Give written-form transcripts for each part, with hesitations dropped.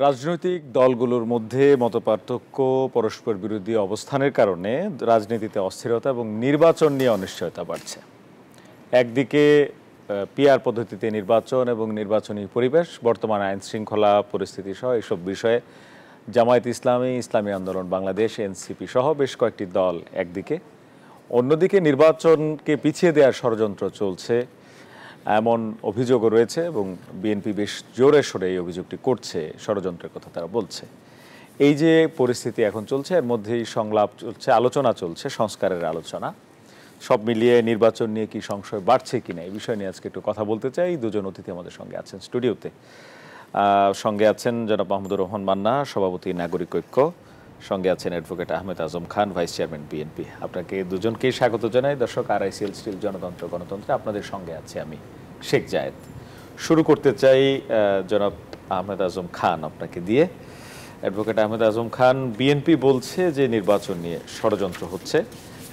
রাজনৈতিক দলগুলোর মধ্যে মতপার্থক্য, পরস্পর বিরোধী অবস্থানের কারণে রাজনীতিতে অস্থিরতা এবং নির্বাচন নিয়ে অনিশ্চয়তা বাড়ছে। একদিকে পিআর পদ্ধতিতে নির্বাচন এবং নির্বাচনী পরিবেশ, বর্তমান আইন শৃঙ্খলা পরিস্থিতি সহ এসব বিষয়ে জামায়াত ইসলামী, ইসলামী আন্দোলন বাংলাদেশ, এনসিপি সহ বেশ কয়েকটি দল একদিকে, অন্যদিকে নির্বাচনকে পিছিয়ে দেওয়ার ষড়যন্ত্র চলছে এমন অভিযোগও রয়েছে এবং বিএনপি বেশ জোরে সোরে এই অভিযোগটি করছে, ষড়যন্ত্রের কথা তারা বলছে। এই যে পরিস্থিতি এখন চলছে, এর মধ্যেই সংলাপ চলছে, আলোচনা চলছে, সংস্কারের আলোচনা। সব মিলিয়ে নির্বাচন নিয়ে কি সংশয় বাড়ছে কিনা এই বিষয় নিয়ে আজকে একটু কথা বলতে চাই। দুজন অতিথি আমাদের সঙ্গে আছেন স্টুডিওতে। সঙ্গে আছেন জনাব মাহমুদুর রহমান মান্না, সভাপতি নাগরিক ঐক্য। সঙ্গে আছেন advocate Ahmed Azam Khan, vice chairman BNP. আপনাকে দুজনকেই স্বাগত জানাই। দর্শক, আরআইসিএল স্টিল জনতন্ত্র গণতন্ত্রে আপনাদের সঙ্গে আছে আমি শেখ জায়েদ। শুরু করতে চাই জনাব আহমেদ আজম খান আপনাকে দিয়ে। অ্যাডভোকেট আহমেদ আজম খান, বিএনপি বলছে যে নির্বাচন নিয়ে ষড়যন্ত্র হচ্ছে।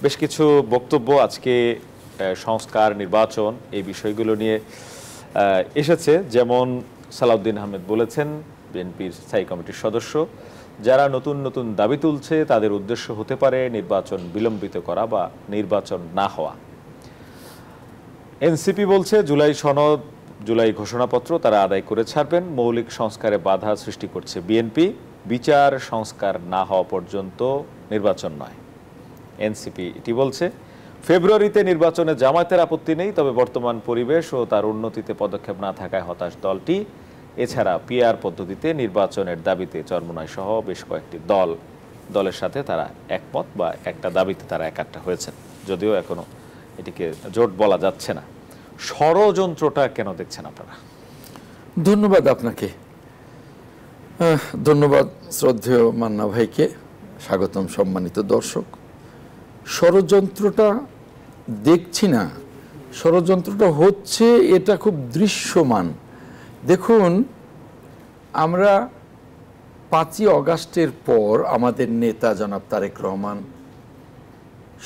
বেশ কিছু বক্তব্য আজকে সংস্কার, নির্বাচন এই বিষয়গুলো নিয়ে এসেছে। যেমন সালাউদ্দিন আহমেদ বলেছেন, বিএনপির স্থায়ী কমিটির সদস্য, যারা নতুন নতুন দাবি তুলছে তাদের উদ্দেশ্য হতে পারে নির্বাচন বিলম্বিত করা বা নির্বাচন না হওয়া। এনসিপি বলছে জুলাই সনদ, জুলাই ঘোষণাপত্র তারা আদায় করে ছাড়বেন। মৌলিক সংস্কারে বাধা সৃষ্টি করছে বিএনপি, বিচার সংস্কার না হওয়া পর্যন্ত নির্বাচন নয়। এনসিপি এটি বলছে। ফেব্রুয়ারিতে নির্বাচনে জামায়াতের আপত্তি নেই, তবে বর্তমান পরিবেশ ও তার উন্নতিতে পদক্ষেপ না থাকায় হতাশ দলটি। এছাড়া পিআর পদ্ধতিতে নির্বাচনের দাবিতে চরমোনাই সহ বেশ কয়েকটি দলের সাথে তারা একমত বা একটা দাবিতে তারা একাট্টা হয়েছেন, যদিও এখনো এটিকে জোট বলা যাচ্ছে না। ষড়যন্ত্রটা কেন দেখছেন আপনারা? ধন্যবাদ আপনাকে, ধন্যবাদ শ্রদ্ধেয় মান্না ভাইকে, স্বাগতম সম্মানিত দর্শক। ষড়যন্ত্রটা দেখছি না, ষড়যন্ত্রটা হচ্ছে, এটা খুব দৃশ্যমান। দেখুন, আমরা 5ই অগাস্টের পর আমাদের নেতা জনাব তারেক রহমান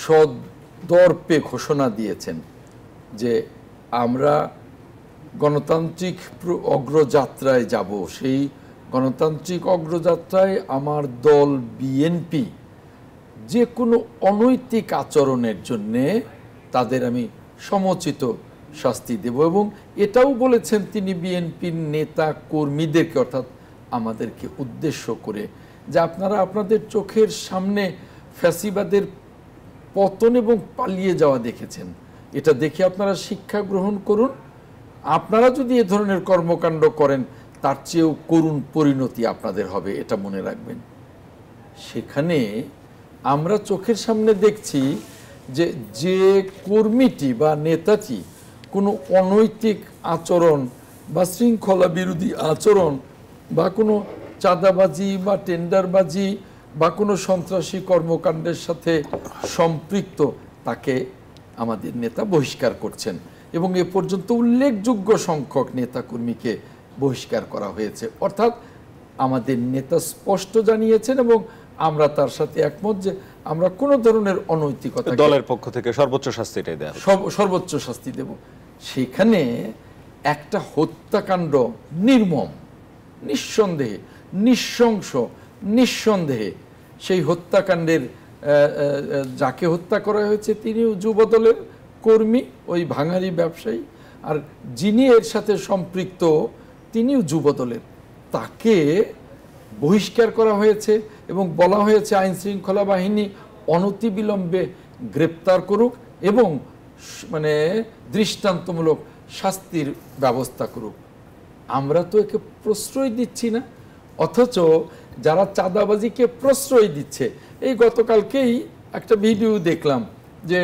সদর্পে ঘোষণা দিয়েছেন যে আমরা গণতান্ত্রিক অগ্রযাত্রায় যাব। সেই গণতান্ত্রিক অগ্রযাত্রায় আমার দল বিএনপি যে কোনো অনৈতিক আচরণের জন্যে তাদের আমি সমুচিত শাস্তি দেব, এবং এটাও বলেছেন তিনি বিএনপির নেতা কর্মীদেরকে, অর্থাৎ আমাদেরকে উদ্দেশ্য করে, যে আপনারা আপনাদের চোখের সামনে ফ্যাসিবাদের পতন এবং পালিয়ে যাওয়া দেখেছেন, এটা দেখে আপনারা শিক্ষা গ্রহণ করুন। আপনারা যদি এ ধরনের কর্মকাণ্ড করেন তার চেয়েও করুণ পরিণতি আপনাদের হবে, এটা মনে রাখবেন। সেখানে আমরা চোখের সামনে দেখছি যে যে কর্মীটি বা নেতাটি কোনো অনৈতিক আচরণ বা শৃঙ্খলা বিরোধী আচরণ বা কোনো চাঁদাবাজি বা টেন্ডারবাজি বা কোনো সন্ত্রাসী কর্মকাণ্ডের সাথে সম্পৃক্ত, তাকে আমাদের নেতা বহিষ্কার করছেন, এবং এ পর্যন্ত উল্লেখযোগ্য সংখ্যক নেতাকর্মীকে বহিষ্কার করা হয়েছে। অর্থাৎ আমাদের নেতা স্পষ্ট জানিয়েছেন এবং আমরা তার সাথে একমত যে আমরা কোনো ধরনের অনৈতিকতা, দলের পক্ষ থেকে সর্বোচ্চ শাস্তিটাই দেব, সর্বোচ্চ শাস্তি দেব। সেখানে একটা হত্যাকাণ্ড নির্মম, নিঃসন্দেহে নৃশংস, নিঃসন্দেহে সেই হত্যাকাণ্ডের যাকে হত্যা করা হয়েছে তিনিও যুবদলের কর্মী, ওই ভাঙারি ব্যবসায়ী, আর যিনি এর সাথে সম্পৃক্ত তিনিও যুবদলের, তাকে বহিষ্কার করা হয়েছে এবং বলা হয়েছে আইন শৃঙ্খলা বাহিনী অনতিবিলম্বে গ্রেপ্তার করুক এবং মানে দৃষ্টান্তমূলক শাস্তির ব্যবস্থা করুক। আমরা তো একে প্রশ্রয় দিচ্ছি না, অথচ যারা চাঁদাবাজিকে প্রশ্রয় দিচ্ছে, এই গতকালকেই একটা ভিডিও দেখলাম যে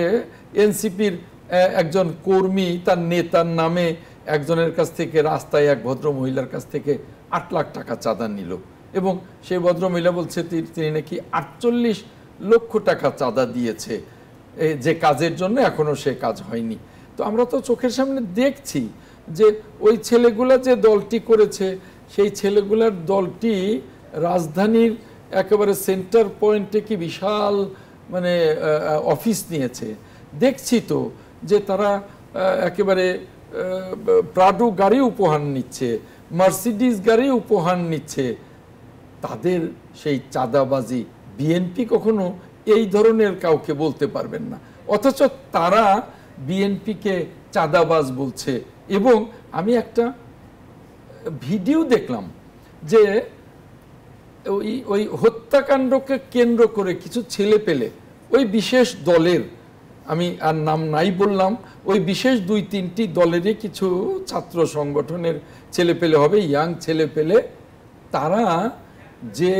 এনসিপির একজন কর্মী তার নেতার নামে একজনের কাছ থেকে রাস্তায় এক ভদ্র মহিলার কাছ থেকে 8 লাখ টাকা চাঁদা নিল, এবং সেই ভদ্রমহিলা বলছে তিনি নাকি 48 লক্ষ টাকা চাঁদা দিয়েছে যে কাজের জন্য, এখনো সে কাজ হয়নি। তো আমরা তো চোখের সামনে দেখছি যে ওই ছেলেগুলা যে দলটি করেছে, সেই ছেলেগুলার দলটি রাজধানীর একেবারে সেন্টার পয়েন্টে কি বিশাল মানে অফিস নিয়েছে। দেখছি তো যে তারা একেবারে প্রাডো গাড়ি উপহার নিচ্ছে, মার্সিডিজ গাড়ি উপহার নিচ্ছে, তাদের সেই চাঁদাবাজি বিএনপি কখনো এই ধরনের কাউকে বলতে পারবেন না, অথচ তারা বিএনপিকে চাঁদাবাজ বলছে। এবং আমি একটা ভিডিও দেখলাম যে ওই হত্যাকাণ্ডকে কেন্দ্র করে কিছু ছেলে পেলে ওই বিশেষ দলের, আমি আর নাম নাই বললাম, ওই বিশেষ 2-3টি দলেরই কিছু ছাত্র সংগঠনের ছেলে পেলে হবে, ইয়াং ছেলে পেলে, তারা যে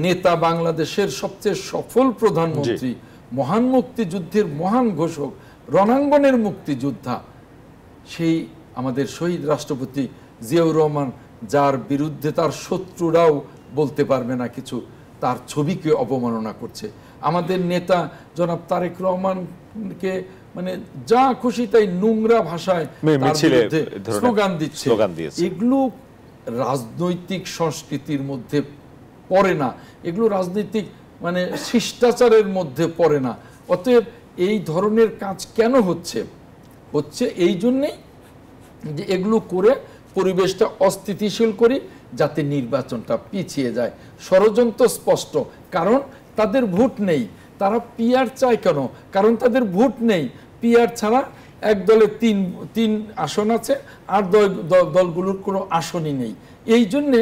নেতা, বাংলাদেশের সবচেয়ে সফল প্রধানমন্ত্রী, মহান মুক্তিযুদ্ধের মহান ঘোষক, রণাঙ্গনের মুক্তিযোদ্ধা, সেই আমাদের শহীদ রাষ্ট্রপতি জিয়াউর রহমান, যার বিরুদ্ধে তার শত্রুরাও বলতে পারবে না কিছু, তার ছবিকে অবমাননা করছে। আমাদের নেতা জনাব তারেক রহমানকে মানে যা খুশি তাই নোংরা ভাষায় স্লোগান দিচ্ছে। এগুলো রাজনৈতিক সংস্কৃতির মধ্যে পড়ে না, এগুলো রাজনৈতিক মানে শিষ্টাচারের মধ্যে পড়ে না। অতএব এই ধরনের কাজ কেন হচ্ছে এই জন্যেই যে এগুলো করে পরিবেশটা অস্থিতিশীল করি যাতে নির্বাচনটা পিছিয়ে যায়। ষড়যন্ত্র স্পষ্ট, কারণ তাদের ভোট নেই। তারা পিআর চায় কেন? কারণ তাদের ভোট নেই। পিআর ছাড়া এক দলে তিন আসন আছে, আর দলগুলোর কোনো আসনই নেই। এই জন্যে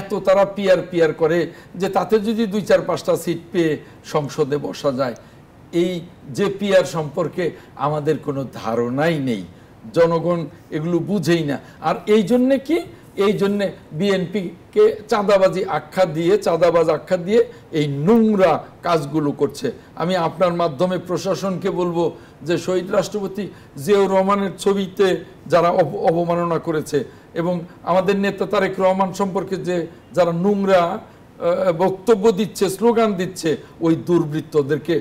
এত তারা পিআর করে যে তাতে যদি 2-4-5টা সিট পেয়ে সংসদে বসা যায়। এই যে পিআর সম্পর্কে আমাদের কোনো ধারণাই নেই, জনগণ এগুলো বুঝেই না। আর এই জন্যে কি, এই জন্যে বিএনপিকে চাঁদাবাজ আখ্যা দিয়ে এই নোংরা কাজগুলো করছে। আমি আপনার মাধ্যমে প্রশাসনকে বলবো যে শহীদ রাষ্ট্রপতি জিয়াউর রহমানের ছবিতে যারা অবমাননা করেছে এবং আমাদের নেতা তারেক রহমান সম্পর্কে যারা নোংরা বক্তব্য দিচ্ছে, স্লোগান দিচ্ছে, ওই দুর্বৃত্তদেরকে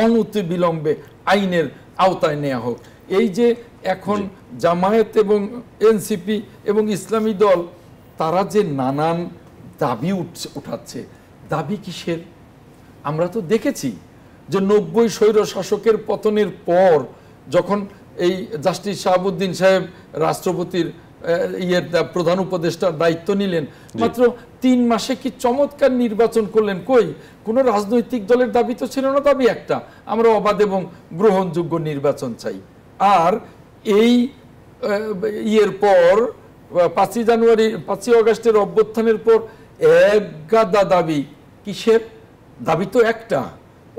অনতিবিলম্বে আইনের আওতায় নেওয়া হোক। এই যে এখন জামায়াত এবং এনসিপি এবং ইসলামী দল তারা যে নানান দাবি উঠাচ্ছে, দাবি কিসের? আমরা তো দেখেছি যে 90 স্বৈর শাসকের পতনের পর যখন এই জাস্টিস শাহাবুদ্দিন সাহেব রাষ্ট্রপতির প্রধান উপদেষ্টার দায়িত্ব নিলেন, মাত্র 3 মাসে কি চমৎকার নির্বাচন করলেন। কই কোনো রাজনৈতিক দলের দাবি তো ছিল না, দাবি একটা, আমরা অবাধ এবং গ্রহণযোগ্য নির্বাচন চাই। আর এই পর 5 আগস্টের অভ্যুত্থানের পর এক গাদা দাবি। কিসের দাবি? তো একটা,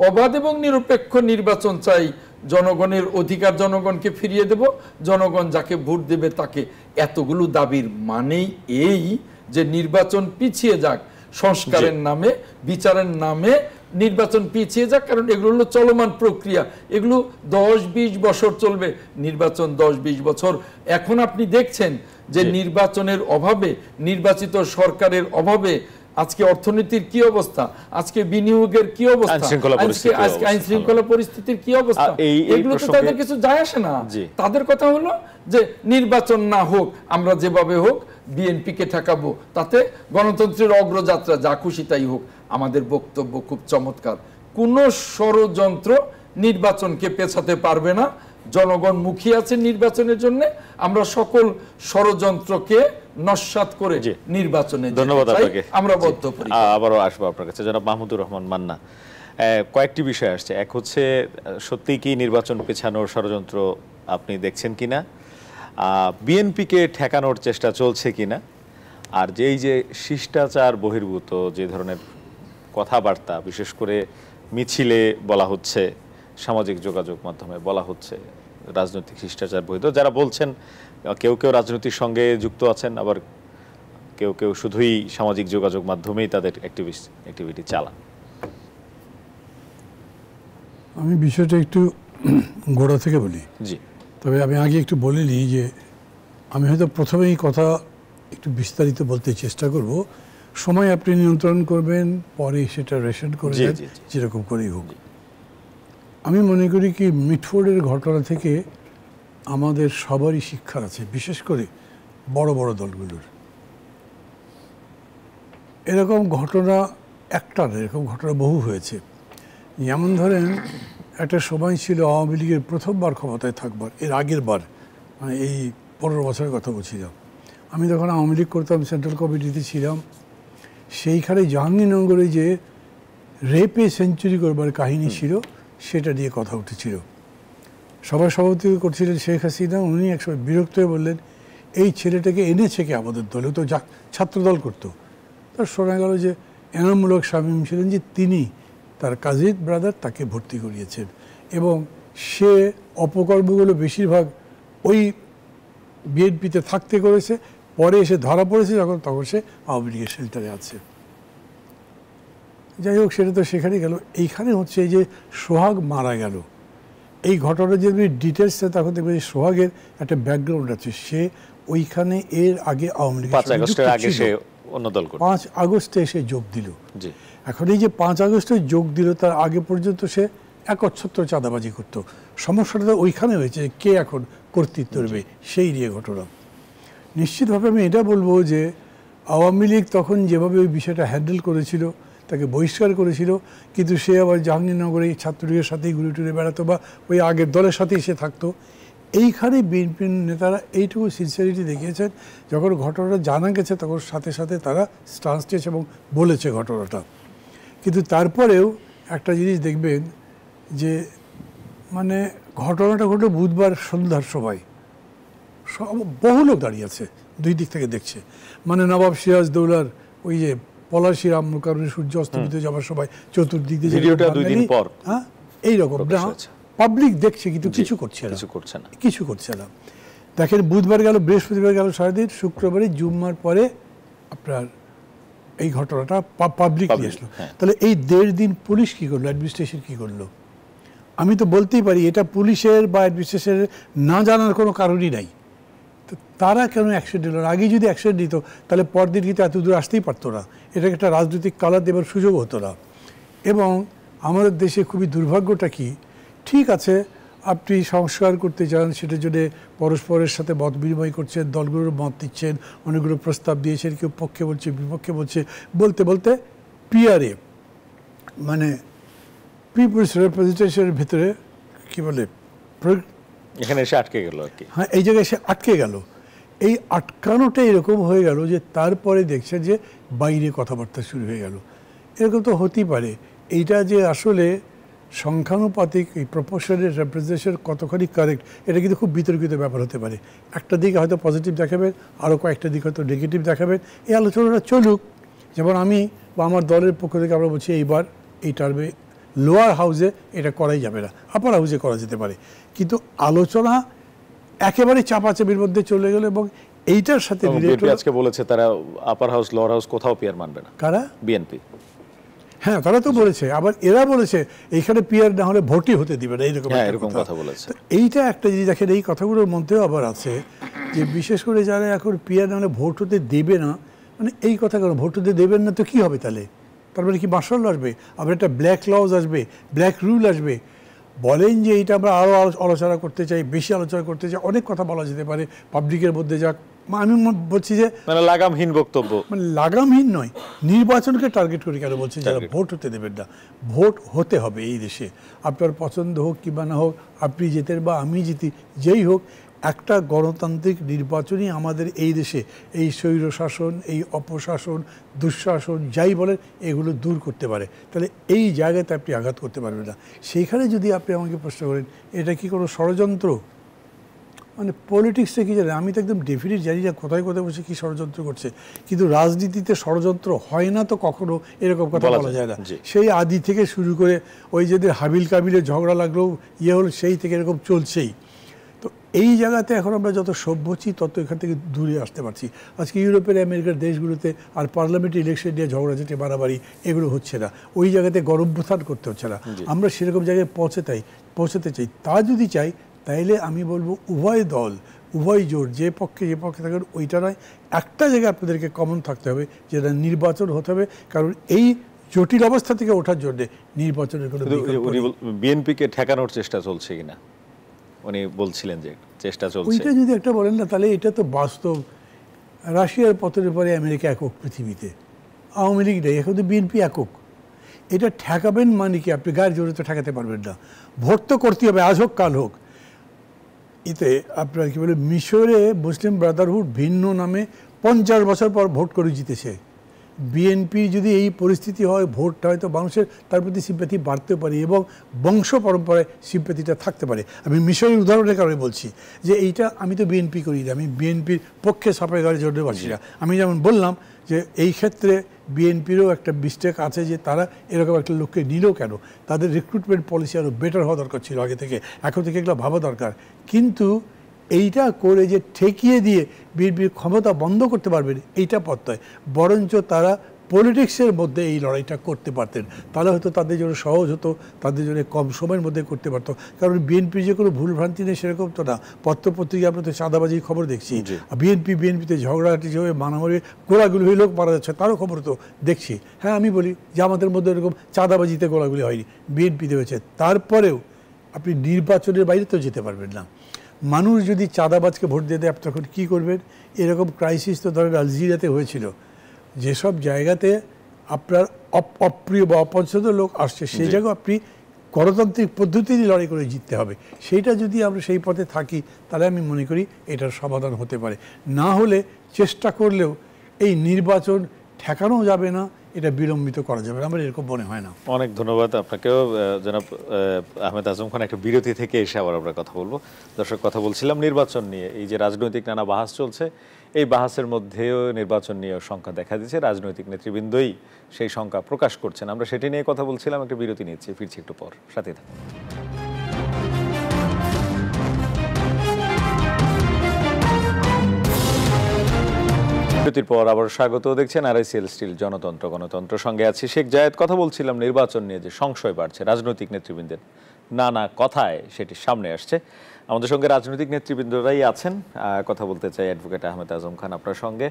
অবাধ এবং নিরপেক্ষ নির্বাচন চাই, জনগণের অধিকার জনগণকে ফিরিয়ে দেব, জনগণ যাকে ভোট দেবে তাকে। এতগুলো দাবির মানেই এই যে নির্বাচন পিছিয়ে যাক, সংস্কারের নামে, বিচারের নামে নির্বাচন পিছিয়ে যাক, কারণ এগুলো হলো চলমান প্রক্রিয়া, এগুলো 10-20 বছর চলবে। নির্বাচন 10-20 বছর। এখন আপনি দেখছেন যে নির্বাচনের অভাবে, নির্বাচিত সরকারের অভাবে আজকে অর্থনীতির কি অবস্থা, আজকে বিনিয়োগের কি অবস্থা, আজকে আইন শৃঙ্খলা পরিস্থিতির কি অবস্থা, এগুলো তো তাদের কিছু যায় আসে না। তাদের কথা হলো যে নির্বাচন না হোক, আমরা যেভাবে হোক বিএনপিকে ঠেকাবো, তাতে গণতন্ত্রের অগ্রযাত্রা যা খুশি তাই হোক। আমাদের বক্তব্য খুব চমৎকার, কোনো ষড়যন্ত্র নির্বাচনকে পেছাতে পারবে না। জনগণ মুখী আছে নির্বাচনের জন্য, আমরা সকল ষড়যন্ত্রকে নস্যাৎ করে নির্বাচনে ধন্যবাদ আপনাকে। আমরা বদ্ধপরিকর। আবারও আসবো আপনার কাছে জনাব মাহমুদুর রহমান মান্না। কয়েকটি বিষয় আসছে, এক হচ্ছে সত্যিই কি নির্বাচন পেছানোর ষড়যন্ত্র আপনি দেখছেন কিনা, বিএনপিকে ঠেকানোর চেষ্টা চলছে কিনা, আর যেই যে শিষ্টাচার বহির্ভূত যে ধরনের কথাবার্তা, বিশেষ করে মিছিলে বলা হচ্ছে, সামাজিক যোগাযোগ মাধ্যমে বলা হচ্ছে রাজনৈতিক শিষ্টাচার বহির্ভূত, যারা বলছেন কেউ কেউ রাজনীতির সঙ্গে যুক্ত আছেন, আবার কেউ কেউ শুধুই সামাজিক যোগাযোগ মাধ্যমেই তাদের অ্যাক্টিভিটি চালান। আমি বিষয়টা একটু গোড়া থেকে বলি। জি, তবে আমি আগে একটু বলে নিই যে আমি হয়তো প্রথমেই কথা একটু বিস্তারিত বলতে চেষ্টা করব, সময় আপনি নিয়ন্ত্রণ করবেন, পরে সেটা রেশন করে যেরকম করেই হোক। আমি মনে করি কি মিটফোর্ডের ঘটনা থেকে আমাদের সবারই শিক্ষা আছে, বিশেষ করে বড় বড় দলগুলোর। এরকম ঘটনা একটা না, এরকম ঘটনা বহু হয়েছে। যেমন ধরেন একটা সময় ছিল আওয়ামী লীগের প্রথমবার ক্ষমতায় থাকবার, এর আগের বার, মানে এই 15 বছরের কথা বলছিলাম। আমি তখন আওয়ামী লীগ করতাম, সেন্ট্রাল কমিটিতে ছিলাম। সেইখানে জাহাঙ্গীরনগরে যে রেপে সেঞ্চুরি করবার কাহিনী ছিল সেটা নিয়ে কথা উঠেছিল। সভার সভাপতিত্ব করছিলেন শেখ হাসিনা। উনি একসময় বিরক্ত হয়ে বললেন, এই ছেলেটাকে এনেছে কে আমাদের দলে? তো ছাত্রদল করতো। তার শোনা গেল যে এনামূলক শামীম ছিলেন, যে তিনি তার কাজিন ব্রাদার তাকে ভর্তি করিয়েছেন, এবং সে অপকর্মগুলো বেশিরভাগ ওই বিএনপিতে থাকতে করেছে। পরে এসে ধরা পড়েছে যখন, তখন সে আওয়ামী লীগের শেল্টারে আছে। যাই হোক, সেটা তো সেখানে গেল। এইখানে হচ্ছে এই যে সোহাগ মারা গেল, এই ঘটনার যে ডিটেলসটা, তখন দেখবে যে সোহাগের একটা ব্যাকগ্রাউন্ড আছে। সে ওইখানে এর আগে আওয়ামী লীগের 5 আগস্টের আগে সে অন্য দল করত। 5 আগস্টে এসে যোগ দিল। এখন এই যে 5 আগস্টে যোগ দিল, তার আগে পর্যন্ত সে একচ্ছত্র চাঁদাবাজি করত। সমস্যাটা ওইখানে হয়েছে, কে এখন কর্তৃত্ব করবে সেই নিয়ে ঘটনা। নিশ্চিতভাবে আমি এটা বলবো যে আওয়ামী লীগ তখন যেভাবে ওই বিষয়টা হ্যান্ডেল করেছিল, তাকে বহিষ্কার করেছিল, কিন্তু সে আবার জাহাঙ্গীরনগরে ছাত্রলীগের সাথেই ঘুরে টুরে বেড়াতো, বা ওই আগের দলের সাথেই সে থাকতো। এইখানে বিএনপির নেতারা এইটুকু সিনসিয়ারিটি দেখিয়েছেন, যখন ঘটনাটা জানা গেছে তখন সাথে সাথে তারা স্টান্স নিয়েছে এবং বলেছে ঘটনাটা। কিন্তু তারপরেও একটা জিনিস দেখবেন যে মানে ঘটনাটা ঘটে বুধবার সন্ধ্যার সময়, বহু লোক দাঁড়িয়ে আছে, দুই দিক থেকে দেখছে। মানে নবাব সিরাজদৌলার ওই যে পলাশী রামমোহন কারণে সূর্য অস্তমিত যাবার সময় চতুর্দিক দিয়ে হ্যাঁ এইরকম পাবলিক দেখছে, কিন্তু কিছু করছে না। দেখেন, বুধবার গেল, বৃহস্পতিবার গেল সারাদিন, শুক্রবারে জুম্মার পরে আপনার এই ঘটনাটা পাবলিক নিয়ে আসলো। তাহলে এই 1.5 দিন পুলিশ কি করলো, অ্যাডমিনিস্ট্রেশন কি করলো? আমি তো বলতেই পারি এটা পুলিশের বা অ্যাডমিনিস্ট্রেশনের না জানার কোনো কারণই নাই। তো তারা কেন অ্যাকশন নিল না? আগে যদি অ্যাকশন নিত তাহলে পরদিন কিন্তু এত দূর আসতেই পারতো না, এটাকে একটা রাজনৈতিক কালার দেবার সুযোগ হতো না। এবং আমাদের দেশে খুবই দুর্ভাগ্যটা কি, ঠিক আছে আপনি সংস্কার করতে চান, সেটার জন্য পরস্পরের সাথে মত বিনিময় করছেন, দলগুলোর মত দিচ্ছেন, অনেকগুলো প্রস্তাব দিয়েছেন, কেউ পক্ষে বলছে বিপক্ষে বলছে, বলতে বলতে পিআরএ মানে পিপলস রিপ্রেজেন্টেশনের ভিতরে কি বলে এখানে এসে আটকে গেল আর কি। হ্যাঁ, এই জায়গায় এসে আটকে গেল। এই আটকানোটা এরকম হয়ে গেল যে তারপরে দেখছেন যে বাইরে কথাবার্তা শুরু হয়ে গেল। এরকম তো হতেই পারে। এইটা যে আসলে সংখ্যানুপাতিক এই প্রপোর্শনের রিপ্রেজেন্টেশন কতখানি কারেক্ট, এটা কিন্তু খুব বিতর্কিত ব্যাপার হতে পারে। একটা দিক হয়তো পজিটিভ দেখাবেন, আরও কয়েকটা দিক হয়তো নেগেটিভ দেখাবেন। এই আলোচনাটা চলুক। যেমন আমি বা আমার দলের পক্ষ থেকে আমরা বলছি এইবার এই টার্মে লোয়ার হাউসে এটা করাই যাবে না, আপার হাউসে করা যেতে পারে। কিন্তু আলোচনা একেবারে চাপাচাপির মধ্যে চলে গেল, এবং এইটার সাথে আজকে বলেছে তারা আপার হাউস লোয়ার হাউস কোথাও পিয়ার মানবে না। কারা? বিএনপি। হ্যাঁ, তারা তো বলেছে। আবার এরা বলেছে এইখানে পিয়ার না হলে ভোটই হতে দিবে না, এরকম কথা বলেছে। এইটা একটা জিনিস দেখেন, এই কথাগুলোর মধ্যেও আবার আছে যে বিশেষ করে যারা এখন পিয়ার না হলে ভোট হতে দেবে না, মানে এই কথা কেন ভোট হতে দেবেন না তো কি হবে তাহলে? তারপরে কি মার্শাল ল আসবে, আবার একটা ব্ল্যাক লজ আসবে, ব্ল্যাক রুল আসবে। বলেন যে এইটা আমরা আরও আলোচনা করতে চাই, বেশি আলোচনা করতে চাই, অনেক কথা বলা যেতে পারে পাবলিকের মধ্যে। যাক, আমি বলছি যে মানে লাগামহীন বক্তব্য, মানে লাগামহীন নয়, নির্বাচনকে টার্গেট করে কেন বলছি যারা ভোট হতে দেবেন না? ভোট হতে হবে এই দেশে, আপনার পছন্দ হোক কিংবা না হোক, আপনি জেতেন বা আমি জিতি, যেই হোক, একটা গণতান্ত্রিক নির্বাচনই আমাদের এই দেশে এই স্বৈরশাসন, এই অপশাসন, দুঃশাসন যাই বলেন, এগুলো দূর করতে পারে। তাহলে এই জায়গাতে আপনি আঘাত করতে পারবেন না। সেইখানে যদি আপনি আমাকে প্রশ্ন করেন এটা কি কোনো ষড়যন্ত্র, মানে পলিটিক্সে কি জানে, আমি তো একদম ডেফিনেট জানি না কোথায় কোথায় বসে কী ষড়যন্ত্র করছে, কিন্তু রাজনীতিতে ষড়যন্ত্র হয় না তো কখনো, এরকম কথা বলা যায় না। সেই আদি থেকে শুরু করে ওই যেদিন হাবিল কাবিলের ঝগড়া লাগলেও হল, সেই থেকে এরকম চলছেই। তো এই জায়গাতে এখন আমরা যত সভ্যছি তত এখান থেকে দূরে আসতে পারছি। আজকে ইউরোপের আমেরিকার দেশগুলোতে আর পার্লামেন্ট ইলেকশন নিয়ে ঝগড়াঝাটি মারামারি এগুলো হচ্ছে না, ওই জায়গাতে গর্ভ্যুত্থান করতে হচ্ছে না। আমরা সেরকম জায়গায় পৌঁছাতে চাই। তা যদি চাই তাইলে আমি বলবো উভয় দল, উভয় জোট, যে পক্ষে থাকেন ওইটা নয়, একটা জায়গায় আপনাদেরকে কমন থাকতে হবে, যেটা নির্বাচন হতে হবে। কারণ এই জটিল অবস্থা থেকে ওঠার জন্য নির্বাচনের কোনো বিএনপিকে ঠেকানোর চেষ্টা চলছে কিনা উনি বলছিলেন যে চেষ্টা চলছে। ওইটা যদি একটা বলেন না, তাহলে এটা তো বাস্তব। রাশিয়ার পতনের পরে আমেরিকা একক পৃথিবীতে, আওয়ামী লীগ নেই, এখন তো বিএনপি একক। এটা ঠেকাবেন মানে কি? আপনি গায়ের জোরে তো ঠেকাতে পারবেন না। ভোট তো করতে হবে, আজ হোক কাল হোক। এতে আপনার কি বলে, মিশরে মুসলিম ব্রাদারহুড ভিন্ন নামে 50 বছর পর ভোট করে জিতেছে। বিএনপি যদি এই পরিস্থিতি হয়, ভোটটা হয়তো মানুষের তার প্রতি সিম্প্যাথি বাড়তে পারে এবং বংশ পরম্পরায় সিম্প্যাথিটা থাকতে পারে। আমি মিশরের উদাহরণের কারণে বলছি যে এইটা আমি তো বিএনপি করি না, আমি বিএনপির পক্ষে সাপে গাড়ি জন্য বাসি না। আমি যেমন বললাম যে এই ক্ষেত্রে বিএনপিরও একটা মিস্টেক আছে যে তারা এরকম একটা লোককে নিল কেন, তাদের রিক্রুটমেন্ট পলিসি আরও বেটার হওয়া দরকার ছিল আগে থেকে, এখন থেকে এগুলো ভাবা দরকার। কিন্তু এইটা করে যে ঠেকিয়ে দিয়ে বিএনপির ক্ষমতা বন্ধ করতে পারবেন এইটা পথ নয়, বরঞ্চ তারা পলিটিক্সের মধ্যে এই লড়াইটা করতে পারতেন, তাহলে হয়তো তাদের জন্য সহজ হতো, তাদের জন্য কম সময়ের মধ্যে করতে পারতো। কারণ বিএনপির যে কোনো ভুলভ্রান্তি নেই সেরকম তো না, পত্রপত্রিকা আমরা তো চাঁদাবাজির খবর দেখছি, বিএনপিতে ঝগড়াটি যেভাবে মারামারি গোলাগুলি হয়ে লোক মারা যাচ্ছে তারও খবর তো দেখছি। হ্যাঁ, আমি বলি যে আমাদের মধ্যে এরকম চাঁদাবাজিতে গোলাগুলি হয়নি, বিএনপিতে হয়েছে। তারপরেও আপনি নির্বাচনের বাইরে তো যেতে পারবেন না। মানুষ যদি চাঁদাবাজকে ভোট দিয়ে দেয় আপনি তখন কী করবেন? এরকম ক্রাইসিস তো ধরেন আলজেরিয়াতে হয়েছিল, যেসব জায়গাতে আপনার অপ্রিয় বা অপছন্দের লোক আসছে সেই জায়গায় আপনি গণতান্ত্রিক পদ্ধতিতে লড়াই করে জিততে হবে। সেইটা যদি আমরা সেই পথে থাকি তাহলে আমি মনে করি এটার সমাধান হতে পারে। না হলে চেষ্টা করলেও এই নির্বাচন ঠেকানো যাবে না, এটা বিলম্বিত করা যাবে, আমার এরকম মনে হয় না। অনেক ধন্যবাদ আপনাকেও জনাব আহমেদ আজম খান। একটা বিরতি থেকে এসে আবার আমরা কথা বলবো। দর্শক, কথা বলছিলাম নির্বাচন নিয়ে। এই যে রাজনৈতিক নানা বাহাস চলছে, এই বাহাসের মধ্যেও নির্বাচন নিয়ে সংখ্যা দেখা দিচ্ছে, রাজনৈতিক নেতৃবৃন্দই সেই সংখ্যা প্রকাশ করছেন। আমরা সেটি নিয়ে কথা বলছিলাম, একটা বিরতি নিচ্ছি, ফিরছি একটু পর, সাথে থাকুন। বিরতির পর আবার স্বাগত। দেখছেন আরআইসিএল স্টিল জনতন্ত্র গণতন্ত্র, সঙ্গে আছি শেখ জায়েদ। কথা বলছিলাম নির্বাচন নিয়ে যে সংশয় বাড়ছে রাজনৈতিক নেতৃবৃন্দের নানা কথায়, সেটি সামনে আসছে। আমাদের সঙ্গে রাজনৈতিক নেতৃবৃন্দরাই আছেন। কথা বলতে চাই অ্যাডভোকেট আহমেদ আজম খান আপনার সঙ্গে।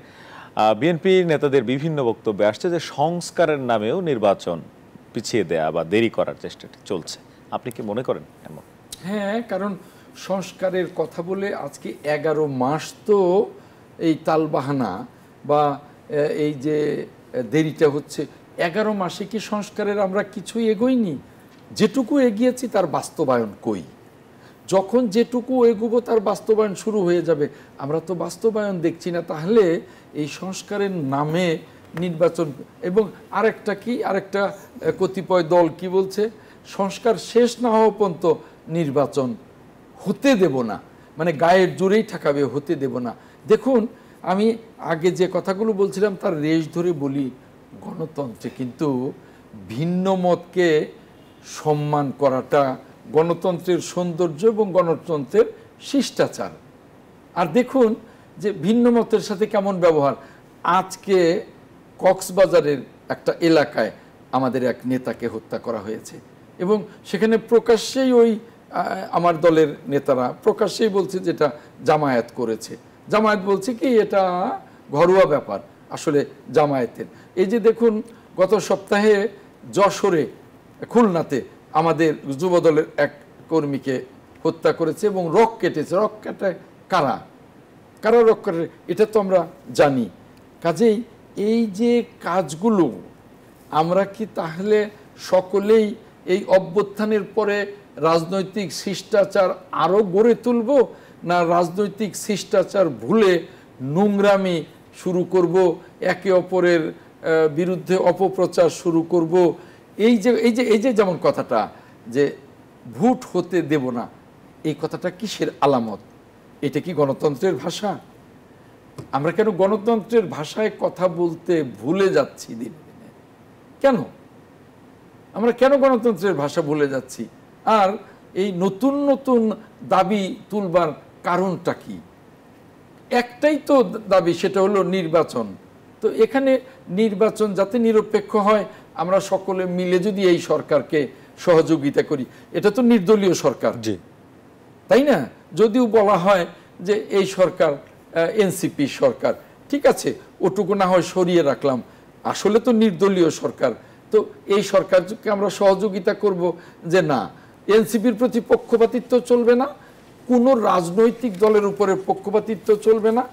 বিএনপি নেতাদের বিভিন্ন বক্তব্যে আসছে যে সংস্কারের নামেও নির্বাচন পিছিয়ে দেয়া বা দেরি করার চেষ্টাটি চলছে। আপনি কি মনে করেন এমন? হ্যাঁ, কারণ সংস্কারের কথা বলে আজকে 11 মাস তো এই তালবাহানা বা এই যে দেরিটা হচ্ছে, 11 মাসে কি সংস্কারের আমরা কিছুই এগোইনি? যেটুকু এগিয়েছি তার বাস্তবায়ন কই? যখন যেটুকু এগোবো তার বাস্তবায়ন শুরু হয়ে যাবে, আমরা তো বাস্তবায়ন দেখছি না। তাহলে এই সংস্কারের নামে নির্বাচন, এবং আরেকটা কতিপয় দল কি বলছে, সংস্কার শেষ না হওয়া পর্যন্ত নির্বাচন হতে দেব না, মানে গায়ের জোরেই ঠেকাবে, হতে দেব না। দেখুন, আমি আগে যে কথাগুলো বলছিলাম তার রেশ ধরে বলি, গণতন্ত্রে কিন্তু ভিন্ন মতকে সম্মান করাটা গণতন্ত্রের সৌন্দর্য এবং গণতন্ত্রের শিষ্টাচার। আর দেখুন যে ভিন্ন মতের সাথে কেমন ব্যবহার। আজকে কক্সবাজারের একটা এলাকায় আমাদের এক নেতাকে হত্যা করা হয়েছে, এবং সেখানে প্রকাশ্যেই আমার দলের নেতারা প্রকাশ্যেই বলছে যেটা জামায়াত করেছে। জামায়াত বলছে কি এটা ঘরোয়া ব্যাপার, আসলে জামায়াতের। এই যে দেখুন, গত সপ্তাহে যশোরে, খুলনাতে আমাদের যুবদলের এক কর্মীকে হত্যা করেছে এবং রক কেটেছে। রক কাটায় কারা রক কাটে এটা তো আমরা জানি। কাজেই এই যে কাজগুলো আমরা কি তাহলে সকলেই এই অভ্যুত্থানের পরে রাজনৈতিক শিষ্টাচার আরও গড়ে তুলব, না রাজনৈতিক শিষ্টাচার ভুলে নোংরামি শুরু করব, একে অপরের বিরুদ্ধে অপপ্রচার শুরু করব? এই যে যেমন কথাটা যে ভোট হতে দেব না, এই কথাটা কিসের আলামত? এটা কি গণতন্ত্রের ভাষা? আমরা কেন গণতন্ত্রের ভাষায় কথা বলতে ভুলে যাচ্ছি দিনে দিনে? কেন আমরা গণতন্ত্রের ভাষা ভুলে যাচ্ছি? আর এই নতুন নতুন দাবি তুলবার কারণটা কি? একটাই তো দাবি, সেটা হলো নির্বাচন। তো এখানে নির্বাচন যাতে নিরপেক্ষ হয়, আমরা সকলে মিলে যদি এই সরকারকে সহযোগিতা করি, এটা তো নির্দলীয় সরকার, তাই না? যদিও বলা হয় যে এই সরকার এনসিপি সরকার, ঠিক আছে, ওটুকু না হয় সরিয়ে রাখলাম, আসলে তো নির্দলীয় সরকার। তো এই সরকারকে আমরা সহযোগিতা করব যে না, এনসিপির প্রতি পক্ষপাতিত্ব চলবে না, কোনো রাজনৈতিক দলের উপরে পক্ষপাতিত্ব চলবে না,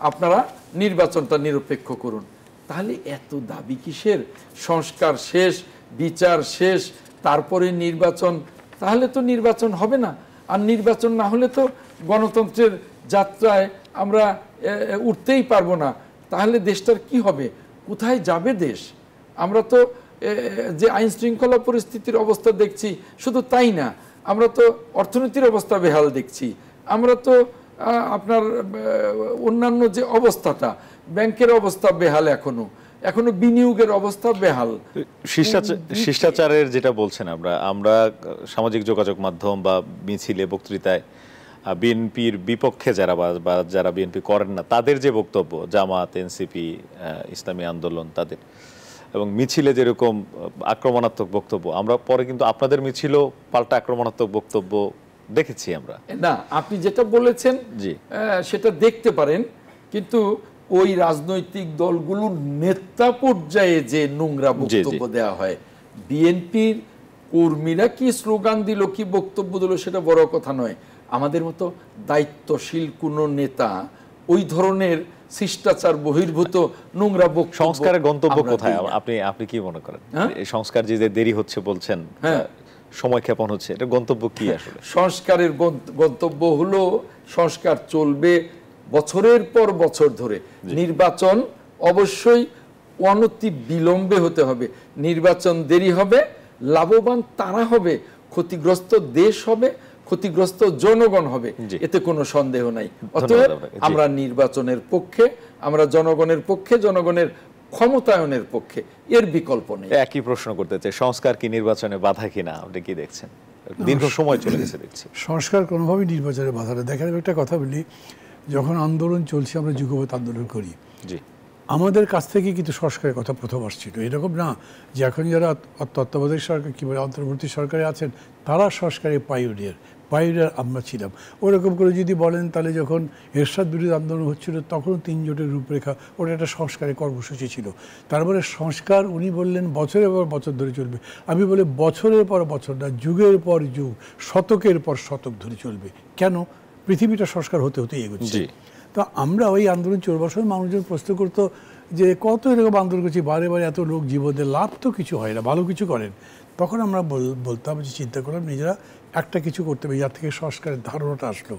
আপনারা নির্বাচনটা নিরপেক্ষ করুন। তাহলে এত দাবি কিসের? সংস্কার শেষ, বিচার শেষ, তারপরে নির্বাচন, তাহলে তো নির্বাচন হবে না। আর নির্বাচন না হলে তো গণতন্ত্রের যাত্রায় আমরা উঠতেই পারবো না। তাহলে দেশটার কি হবে? কোথায় যাবে দেশ? আমরা তো যে আইন শৃঙ্খলা পরিস্থিতির অবস্থা দেখছি, শুধু তাই না, আমরা তো অর্থনীতির অবস্থা বেহাল দেখছি, আমরা তো আপনার অন্যান্য যে অবস্থাটা, ব্যাংকের অবস্থা বেহাল, এখনো বিনিয়োগের অবস্থা বেহাল। শিষ্টাচারের যেটা বলছেন, আমরা সামাজিক যোগাযোগ মাধ্যম বা মিছিলে, বক্তৃতায় বিএনপির বিপক্ষে যারা বা যারা বিএনপি করেন না তাদের যে বক্তব্য, জামাত, এনসিপি, ইসলামী আন্দোলন তাদের, এবং মিছিলে যেরকম আক্রমণাত্মক বক্তব্য, আমরা পরে কিন্তু আপনাদের মিছিলও পাল্টা আক্রমণাত্মক বক্তব্য দেখেছি আমরা। না, আপনি যেটা বলেছেন সেটা দেখতে পারেন, কিন্তু ওই রাজনৈতিক দলগুলোর নেতা পর্যায়ে যে নোংরা বক্তব্য দেওয়া হয়, বিএনপির কর্মীরা কি স্লোগান দিল, কি বক্তব্য দিল, সেটা বড় কথা নয়। আমাদের মতো দায়িত্বশীল কোন নেতা ওই ধরনের শিষ্টাচার বহির্ভূত নোংরা বক্তব্য। সংস্কারের গন্তব্য কোথায় আপনি কি মনে করেন? এই সংস্কার যে দেরি হচ্ছে বলছেন, সময় ক্ষেপণ হচ্ছে, এটা গন্তব্য কি আসলে? সংস্কারের গন্তব্য হলো সংস্কার চলবে বছরের পর বছর ধরে। নির্বাচন অবশ্যই অনতি বিলম্বে হতে হবে। নির্বাচন দেরি হবে, লাভবান তারা হবে, ক্ষতিগ্রস্ত দেশ হবে, ক্ষতিগ্রস্ত জনগণ হবে, এতে কোনো সন্দেহ নাই। অতএব আমরা নির্বাচনের পক্ষে, আমরা জনগণের পক্ষে, জনগণের ক্ষমতায়নের পক্ষে, এর বিকল্প নেই। একই প্রশ্ন করতে চাই, সংস্কার কি নির্বাচনে বাধা কিনা, আপনি কি দেখছেন? দীর্ঘ সময় চলে গেছে দেখছি। সংস্কার কোনোভাবেই নির্বাচনে বাধা না। দেখেন, একটা কথা বলি, যখন আন্দোলন চলছে, আমরা যুগপৎ আন্দোলন করি, আমাদের কাছ থেকে কিন্তু সংস্কারের কথা প্রথম আসছিল। এরকম না যে এখন যারা তত্ত্বাবধায়ক সরকার কি বলে অন্তর্বর্তী সরকারে আছেন তারা সংস্কারের পাইওনিয়ার আমরা ছিলাম। ওরকম করে যদি বলেন, তাহলে যখন এরশাদ বিরোধী আন্দোলন হচ্ছিল তখনও 3 জোটের রূপরেখা, ওটা একটা সংস্কারের কর্মসূচি ছিল। তারপরে সংস্কার উনি বললেন বছরের পর বছর ধরে চলবে। আমি বলি বছরের পর বছর না, যুগের পর যুগ, শতকের পর শতক ধরে চলবে। কেন? পৃথিবীটা সংস্কার হতে হতে এগোচ্ছে। তো আমরা ওই আন্দোলন 4 বছর মানুষজন প্রশ্ন করতো যে কত এরকম আন্দোলন করছি, বারে বারে এত লোক জীবনের লাভ তো কিছু হয় না, ভালো কিছু করেন। তখন আমরা বলতাম যে চিন্তা করলাম নিজেরা একটা কিছু করতে হবে, যার থেকে সংস্কারের ধারণাটা আসলো।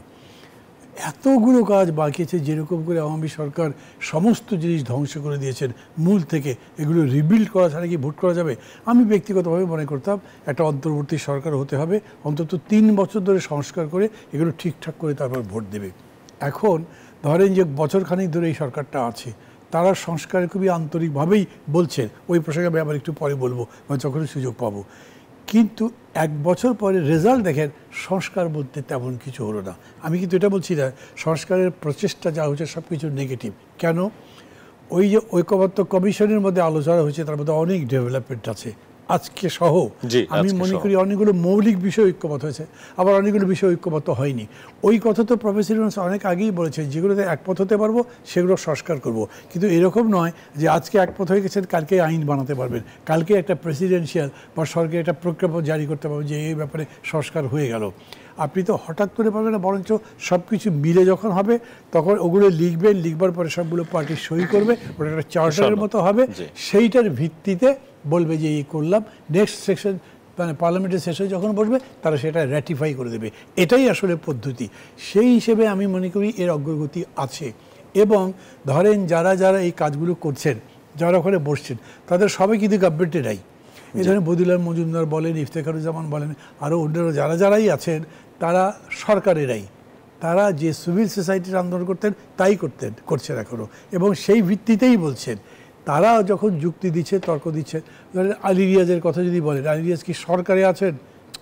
এতগুলো কাজ বাকি আছে, যেরকম করে আওয়ামী সরকার সমস্ত জিনিস ধ্বংস করে দিয়েছেন মূল থেকে, এগুলো রিবিল্ড করা ছাড়া কি ভোট করা যাবে? আমি ব্যক্তিগতভাবে মনে করতাম একটা অন্তর্বর্তী সরকার হতে হবে, অন্তত 3 বছর ধরে সংস্কার করে এগুলো ঠিকঠাক করে তারপর ভোট দেবে। এখন ধরেন যে বছরখানেক ধরে এই সরকারটা আছে, তারা সংস্কারে খুবই আন্তরিকভাবেই বলছেন, ওই প্রসঙ্গে আমি আবার একটু পরে বলবো বা যখনই সুযোগ পাবো। কিন্তু 1 বছর পরে রেজাল্ট দেখেন, সংস্কার বলতে তেমন কিছু হলো না। আমি কিন্তু এটা বলছি না সংস্কারের প্রচেষ্টা যা হচ্ছে সব কিছু নেগেটিভ। কেন? ওই যে ঐক্যবদ্ধ কমিশনের মধ্যে আলোচনা হয়েছে, তার মধ্যে অনেক ডেভেলপমেন্ট আছে আজকে সহ। আমি মনে করি অনেকগুলো মৌলিক বিষয় ঐক্যমত হয়েছে, আবার অনেকগুলো বিষয় ঐক্যমত হয়নি। ওই কথা তো প্রফেসর ইউনূস অনেক আগেই বলেছেন, যেগুলোতে একমত হতে পারবো সেগুলো সংস্কার করব। কিন্তু এরকম নয় যে আজকে একমত হয়ে গেছেন কালকে আইন বানাতে পারবেন, কালকে একটা প্রেসিডেন্সিয়াল বা সরকার একটা প্রজ্ঞাপন জারি করতে পারবেন যে এই ব্যাপারে সংস্কার হয়ে গেল। আপনি তো হঠাৎ করে পারবেন না, বরঞ্চ সব কিছু মিলে যখন হবে তখন ওগুলো লিখবেন, লিখবার পরে সবগুলো পার্টি সই করবে, ওটা একটা চার্টারের মতো হবে, সেইটার ভিত্তিতে বলবে যে এই করলাম। নেক্সট সেকশন মানে পার্লামেন্টের সেশন যখন বসবে তারা সেটা র্যাটিফাই করে দেবে। এটাই আসলে পদ্ধতি। সেই হিসেবে আমি মনে করি এর অগ্রগতি আছে। এবং ধরেন যারা যারা এই কাজগুলো করছেন, যারা ওখানে বসছেন, তাদের সবাই কিন্তু গভর্নমেন্টেরাই। এই ধরনের বদিউল মজুমদার বলেন, ইফতেখারুজ্জামান বলেন, আরও অন্যান্য যারাই আছেন তারা সরকারেরাই। তারা যে সিভিল সোসাইটির আন্দোলন করতেন তাই করছেন এখনও, এবং সেই ভিত্তিতেই বলছেন। তারা যখন যুক্তি দিচ্ছে, তর্ক দিচ্ছে, ধরেন আলী রিয়াজের কথা যদি বলেন, আলী রিয়াজ কি সরকারে আছেন?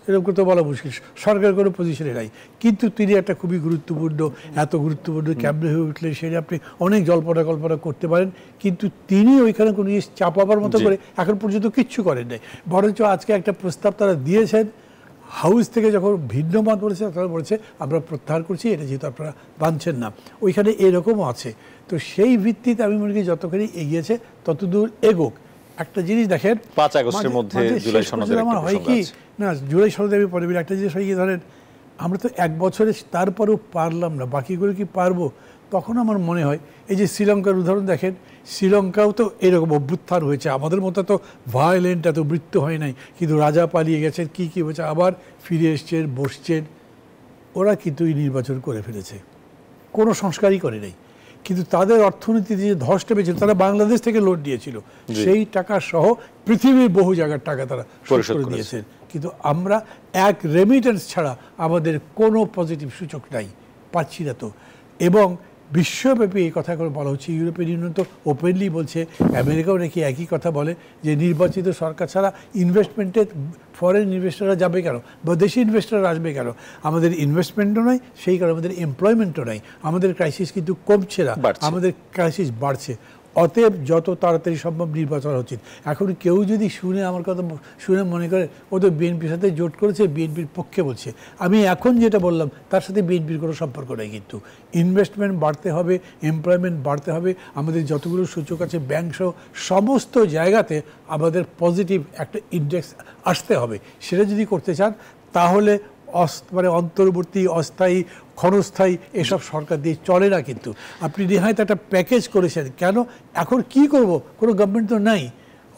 এরকম তো বলা মুশকিল, সরকারের কোনো পজিশনে নাই, কিন্তু তিনি একটা খুবই গুরুত্বপূর্ণ, এত গুরুত্বপূর্ণ ক্যাবিনেট হয়ে উঠলেন, সেটা আপনি অনেক জল্পনা কল্পনা করতে পারেন, কিন্তু তিনি ওইখানে কোনো জিনিস চাপাবার মতো করে এখন পর্যন্ত কিচ্ছু করেন নাই। বরঞ্চ আজকে একটা প্রস্তাব তারা দিয়েছেন, হাউস থেকে যখন ভিন্ন মত বলেছে তারা বলেছে আমরা প্রত্যাহার করছি, এটা যেহেতু আপনারা মানছেন না। ওইখানে এরকমও আছে। তো সেই ভিত্তিতে আমি মনে করি যতখানি এগিয়েছে ততদূর এগোক। একটা জিনিস দেখেন, 5 আগস্টের মধ্যে জুলাই সনদের আমার হয় কি না, জুলাই সনদে আমি পরে একটা জিনিস হয় কি, ধরেন আমরা তো 1 বছরে তারপরেও পারলাম না, বাকিগুলো কি পারবো? তখন আমার মনে হয় এই যে শ্রীলঙ্কার উদাহরণ দেখেন, শ্রীলঙ্কাও তো এরকম অভ্যুত্থান হয়েছে, আমাদের মতো তো ভায়োলেন্ট এত মৃত্যু হয় নাই, কিন্তু রাজা পালিয়ে গেছেন, কী হয়েছে, আবার ফিরে এসছেন, বসছেন। ওরা কিন্তু নির্বাচন করে ফেলেছে, কোনো সংস্কারই করে নাই। কিন্তু তাদের অর্থনীতি যে ধস নেমেছিল, তারা বাংলাদেশ থেকে লোন দিয়েছিল, সেই টাকা সহ পৃথিবীর বহু জায়গার টাকা তারা শোধ করে দিয়েছেন। কিন্তু আমরা এক রেমিটেন্স ছাড়া আমাদের কোনো পজিটিভ সূচক নাই, পাচ্ছি না তো। এবং বিশ্বব্যাপী এই কথা করে বলা হচ্ছে, ইউরোপিয়ান ইউনিয়ন তো ওপেনলি বলছে, আমেরিকাও নাকি একই কথা বলে যে নির্বাচিত সরকার ছাড়া ইনভেস্টমেন্টে ফরেন ইনভেস্টররা যাবে কেন, বা দেশি ইনভেস্টররা আসবে কেন? আমাদের ইনভেস্টমেন্টও নয়, সেই কারণে আমাদের এমপ্লয়মেন্টও নাই। আমাদের ক্রাইসিস কিন্তু কমছে না, আমাদের ক্রাইসিস বাড়ছে। অতএব যত তাড়াতাড়ি সম্ভব নির্বাচন উচিত। এখন কেউ যদি শুনে আমার কথা শুনে মনে করে ও তো বিএনপির সাথে জোট করেছে, বিএনপির পক্ষে বলছে, আমি এখন যেটা বললাম তার সাথে বিএনপির কোনো সম্পর্ক নেই। কিন্তু ইনভেস্টমেন্ট বাড়তে হবে, এমপ্লয়মেন্ট বাড়তে হবে, আমাদের যতগুলো সূচক আছে ব্যাংক সহ সমস্ত জায়গাতে আমাদের পজিটিভ একটা ইন্ডেক্স আসতে হবে। সেটা যদি করতে চান তাহলে মানে অন্তর্বর্তী, অস্থায়ী, ক্ষণস্থায়ী এসব সরকার দিয়ে চলে না। কিন্তু আপনি নিহায়ত একটা প্যাকেজ করেছেন, কেন? এখন কি করব, কোনো গভর্নমেন্ট তো নাই।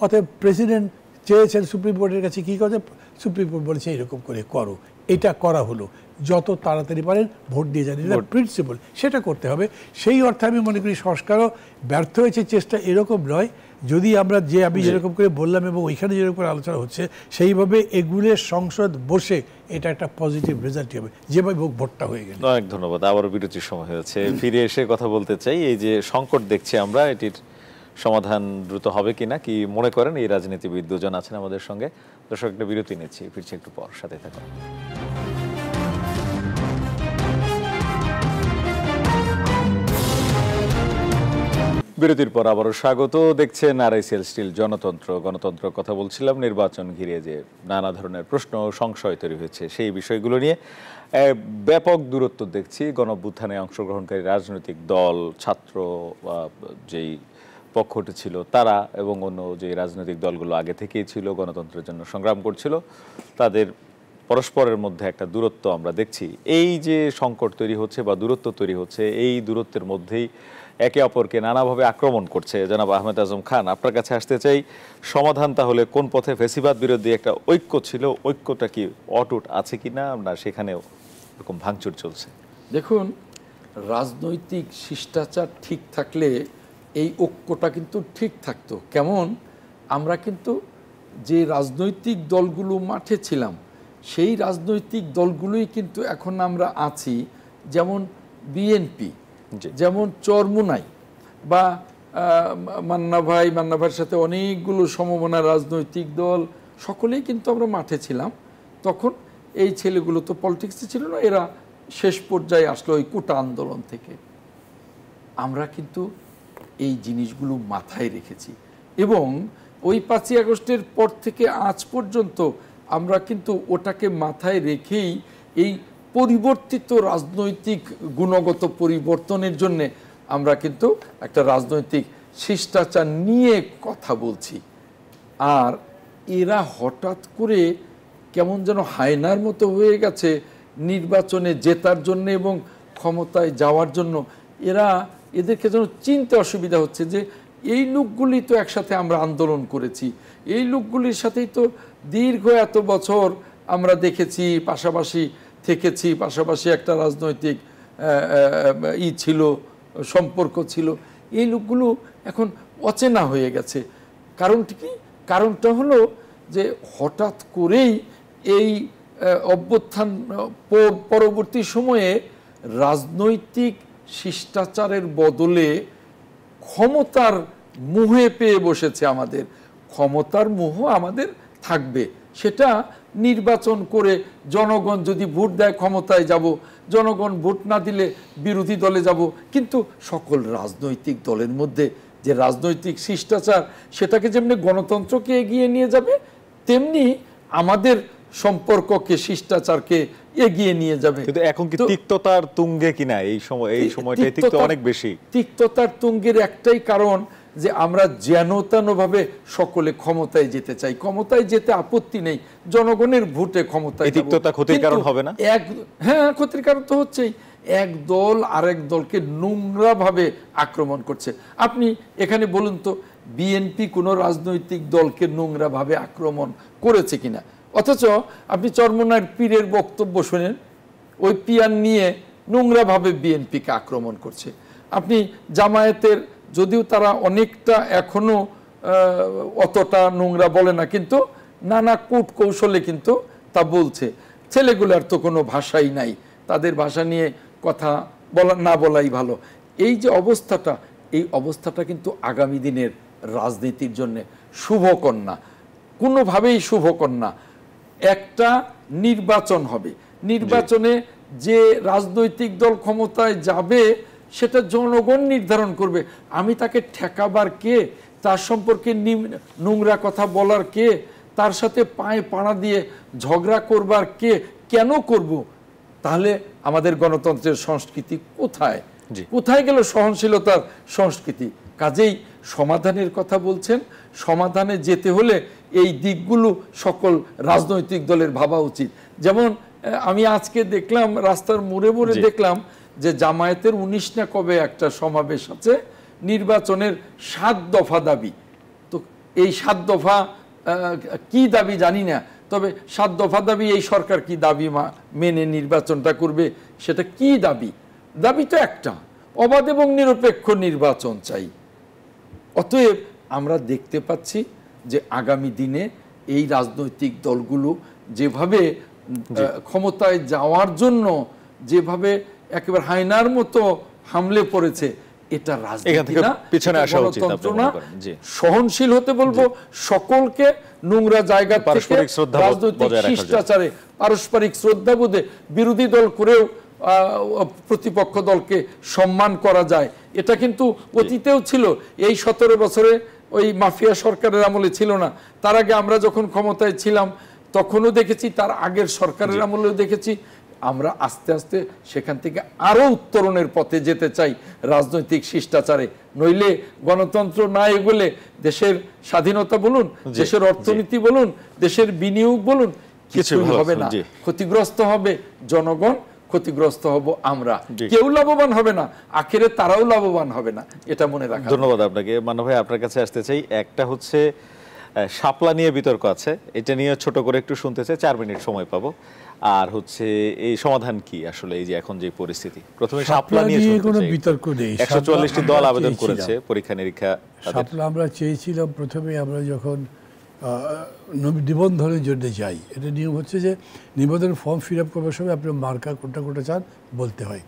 অতএব প্রেসিডেন্ট চেয়েছেন সুপ্রিম কোর্টের কাছে, কী করছে? সুপ্রিম কোর্ট বলেছে এরকম করে করো, এটা করা হলো। যত তাড়াতাড়ি পারেন ভোট দিয়ে যান, এটা প্রিন্সিপাল, সেটা করতে হবে। সেই অর্থে আমি মনে করি সংস্কারও ব্যর্থ হয়েছে, চেষ্টা এরকম নয়। যদি আমরা আমি যেরকম করে বললাম এবং ওইখানে যেরকম করে আলোচনা হচ্ছে সেইভাবে এগুলোর সংসদ বসে এটা একটা পজিটিভ রেজাল্ট হবে, যেভাবে ভোটটা হয়ে গেল। অনেক ধন্যবাদ। আবারও বিরতির সময় হয়েছে, ফিরে এসে কথা বলতে চাই। এই যে সংকট দেখছি আমরা, এটির সমাধান দ্রুত হবে কিনা কি মনে করেন এই রাজনীতিবিদ দুজন আছেন আমাদের সঙ্গে। দর্শক, একটা বিরতি নিচ্ছি, ফিরছি একটু পর, সাথে থাকুন। বিরতির পর আবারও স্বাগত। দেখছেন RICL স্টিল গণতন্ত্র কথা বলছিলাম। নির্বাচন ঘিরে যে নানা ধরনের প্রশ্ন সংশয় তৈরি হয়েছে সেই বিষয়গুলো নিয়ে ব্যাপক দূরত্ব দেখছি গণঅভ্যুত্থানে অংশগ্রহণকারী রাজনৈতিক দল, ছাত্র যেই পক্ষটি ছিল তারা এবং অন্য যে রাজনৈতিক দলগুলো আগে থেকেই ছিল গণতন্ত্রের জন্য সংগ্রাম করছিল, তাদের পরস্পরের মধ্যে একটা দূরত্ব আমরা দেখছি। এই যে সংকট তৈরি হচ্ছে বা দূরত্ব তৈরি হচ্ছে, এই দূরত্বের মধ্যেই একে অপরকে নানাভাবে আক্রমণ করছে। জনাব আহমেদ আজম খান, আপনার কাছে আসতে চাই, সমাধান তাহলে কোন পথে? ফ্যাসিবাদ বিরোধী একটা ঐক্য ছিল, ঐক্যটা কি অটুট আছে কিনা, না সেখানেও এরকম ভাঙচুর চলছে? দেখুন, রাজনৈতিক শিষ্টাচার ঠিক থাকলে এই ঐক্যটা কিন্তু ঠিক থাকতো। কেমন? আমরা কিন্তু যে রাজনৈতিক দলগুলো মাঠে ছিলাম সেই রাজনৈতিক দলগুলোই কিন্তু এখন আমরা আছি। যেমন বিএনপি, যেমন চরমোনাই বা মান্না ভাইয়ের সাথে অনেকগুলো সমমনা রাজনৈতিক দল, সকলেই কিন্তু আমরা মাঠে ছিলাম। তখন এই ছেলেগুলো তো পলিটিক্সে ছিল না, এরা শেষ পর্যায়ে আসলো ওই কোটা আন্দোলন থেকে। আমরা কিন্তু এই জিনিসগুলো মাথায় রেখেছি এবং ওই 5ই আগস্টের পর থেকে আজ পর্যন্ত আমরা কিন্তু ওটাকে মাথায় রেখেই এই পরিবর্তিত রাজনৈতিক গুণগত পরিবর্তনের জন্যে আমরা কিন্তু একটা রাজনৈতিক শিষ্টাচার নিয়ে কথা বলছি। আর এরা হঠাৎ করে কেমন যেন হায়নার মতো হয়ে গেছে নির্বাচনে জেতার জন্য এবং ক্ষমতায় যাওয়ার জন্য। এদেরকে যেন চিনতে অসুবিধা হচ্ছে যে এই লোকগুলি তো একসাথে আমরা আন্দোলন করেছি, এই লোকগুলির সাথেই তো দীর্ঘ এত বছর আমরা দেখেছি, পাশাপাশি থেকেছি, পাশাপাশি একটা রাজনৈতিক ছিল, সম্পর্ক ছিল। এই লোকগুলো এখন অচেনা হয়ে গেছে। কারণটি কি? কারণটা হলো যে হঠাৎ করেই এই অভ্যুত্থান পরবর্তী সময়ে রাজনৈতিক শিষ্টাচারের বদলে ক্ষমতার মোহে পেয়ে বসেছে। আমাদের ক্ষমতার মোহ আমাদের থাকবে, সেটা নির্বাচন করে জনগণ যদি ভোট দেয় ক্ষমতায় যাব, জনগণ ভোট না দিলে বিরোধী দলে যাব। কিন্তু সকল রাজনৈতিক দলের মধ্যে যে রাজনৈতিক শিষ্টাচার, সেটাকে যেমনি গণতন্ত্রকে এগিয়ে নিয়ে যাবে, তেমনি আমাদের সম্পর্ককে, শিষ্টাচারকে এগিয়ে নিয়ে যাবে। কিন্তু এখন কি তিক্ততার তুঙ্গে কিনা এই সময়টা তিক্ত অনেক বেশি? তিক্ততার তুঙ্গের একটাই কারণ যে আমরা যেনতেনভাবে সকলে ক্ষমতায় যেতে চাই। ক্ষমতায় যেতে আপত্তি নেই, জনগণের ভোটে ক্ষমতায়। তিক্ততা ক্ষতির কারণ হবে না? হ্যাঁ, ক্ষতির কারণ তো হচ্ছেই। এক দল আরেক দলকে নোংরাভাবে আক্রমণ করছে। আপনি এখানে বলুন তো, বিএনপি কোনো রাজনৈতিক দলকে নোংরাভাবে আক্রমণ করেছে কিনা? অথচ আপনি চরমোনাইর পীরের বক্তব্য শুনেন, ওই পিয়ার নিয়ে নোংরাভাবে বিএনপিকে আক্রমণ করছে। আপনি জামায়াতের, যদিও তারা অনেকটা এখনো অতটা নোংরা বলে না, কিন্তু নানা কূট কৌশলে কিন্তু তা বলছে। ছেলেগুলার তো কোনো ভাষাই নাই, তাদের ভাষা নিয়ে কথা না বলাই ভালো। এই যে অবস্থাটা, এই অবস্থাটা কিন্তু আগামী দিনের রাজনীতির জন্য শুভকর না, কোনোভাবেই শুভকর না। একটা নির্বাচন হবে, নির্বাচনে যে রাজনৈতিক দল ক্ষমতায় যাবে সেটা জনগণ নির্ধারণ করবে। আমি তাকে ঠেকাবার কে, তার সম্পর্কে নোংরা কথা বলার কে, তার সাথে পায়ে পাড়া দিয়ে ঝগড়া করবার কে, কেন করব? তাহলে আমাদের গণতন্ত্রের সংস্কৃতি কোথায়? কোথায় গেল সহনশীলতার সংস্কৃতি? কাজেই সমাধানের কথা বলছেন, সমাধানে যেতে হলে এই দিকগুলো সকল রাজনৈতিক দলের ভাবা উচিত। যেমন আমি আজকে দেখলাম, রাস্তার মোড়ে মোড়ে দেখলাম যে জামায়াতের 19 না কবে একটা সমাবেশ আছে, নির্বাচনের 7 দফা দাবি। তো এই 7 দফা কি দাবি জানি না, তবে 7 দফা দাবি, এই সরকার কি দাবি মেনে নির্বাচনটা করবে, সেটা কি দাবি? দাবি তো একটা, অবাধ এবং নিরপেক্ষ নির্বাচন চাই। অতএব আমরা দেখতে পাচ্ছি যে আগামী দিনে এই রাজনৈতিক দলগুলো যেভাবে ক্ষমতায় যাওয়ার জন্য যেভাবে একেবারে হায়নার মতো হামলে পড়েছে, এটা রাজনীতি না, গণতন্ত্র না। সহনশীল হতে বলবো সকলকে, নোংরা জায়গা থেকে রাজনৈতিক শিষ্টাচারে, পারস্পরিক শ্রদ্ধাবোধে বিরোধী দল করেও প্রতিপক্ষ দলকে সম্মান করা যায়। এটা কিন্তু অতীতেও ছিল, এই 17 বছরে ওই মাফিয়া সরকারের আমলে ছিল না। তার আগে আমরা যখন ক্ষমতায় ছিলাম তখনও দেখেছি, তার আগের সরকারের আমলেও দেখেছি। আমরা আস্তে আস্তে সেখান থেকে আরো উত্তরণের পথে যেতে চাই রাজনৈতিক শিষ্টাচারে। নইলে গণতন্ত্র না এগোলে দেশের স্বাধীনতা বলুন, দেশের অর্থনীতি বলুন, দেশের বিনিয়োগ বলুন, কিছুই হবে না। ক্ষতিগ্রস্ত হবে জনগণ, ক্ষতিগ্রস্ত হব আমরা, কেউ লাভবান হবে না, আখেরে তারাও লাভবান হবে না, এটা মনে রাখা। ধন্যবাদ আপনাকে। মান্না ভাই, আপনার কাছে আসতে চাই। একটা হচ্ছে শাপলা নিয়ে বিতর্ক আছে, এটা নিয়ে ছোট করে একটু শুনতে চাই, 4 মিনিট সময় পাবো। আর হচ্ছে এই সমাধান কি আসলে, এই যে এখন যে পরিস্থিতি, প্রথমে শাপলা নিয়ে কোনো বিতর্ক নেই। 144টি দল আবেদন করেছে পরীক্ষা নিরীক্ষা। শাপলা আমরা চেয়েছিলাম প্রথমে, আমরা যখন নিবন্ধনের জন্য যাই, এটা নিয়ম হচ্ছে যে নিবন্ধন ফর্ম ফিল আপ করবার সময় আপনি মার্কা কোনটা কোনটা চান বলতে হয়।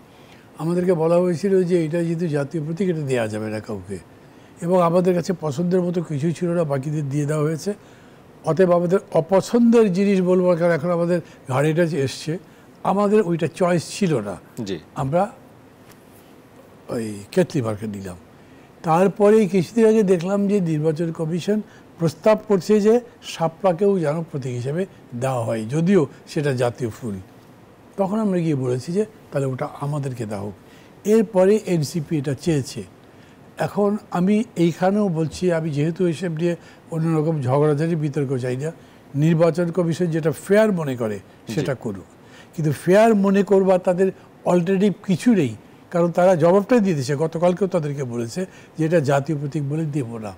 আমাদেরকে বলা হয়েছিল যে এটা যেহেতু জাতীয় প্রতীক, এটা দেওয়া যাবে না কাউকে, এবং আমাদের কাছে পছন্দের মতো কিছুই ছিল না, বাকিদের দিয়ে দেওয়া হয়েছে। অতএব আমাদের অপছন্দের জিনিস বলবো, কারণ এখন আমাদের গাড়িটা যে এসছে, আমাদের ওইটা চয়েস ছিল না, আমরা ওই কেটলি মার্কা নিলাম। তারপরে কিছুদিন আগে দেখলাম যে নির্বাচন কমিশন প্রস্তাব করছে যে শাপলাকেও যেন প্রতীক হিসেবে দেওয়া হয়, যদিও সেটা জাতীয় ফুল। তখন আমরা গিয়ে বলেছি যে তাহলে ওটা আমাদেরকে দেওয়া হোক। এরপরে এনসিপি এটা চেয়েছে। এখন আমি এইখানেও বলছি, আমি যেহেতু এসব নিয়ে অন্যরকম ঝগড়াঝাড়ি বিতর্ক চাই না, নির্বাচন কমিশন যেটা ফেয়ার মনে করে সেটা করুক, কিন্তু ফেয়ার মনে করবার তাদের অল্টারনেটিভ কিছু নেই, কারণ তারা জবাবটাই দিয়ে দিয়েছে। গতকালকেও তাদেরকে বলেছে যে এটা জাতীয় প্রতীক বলে দেব না।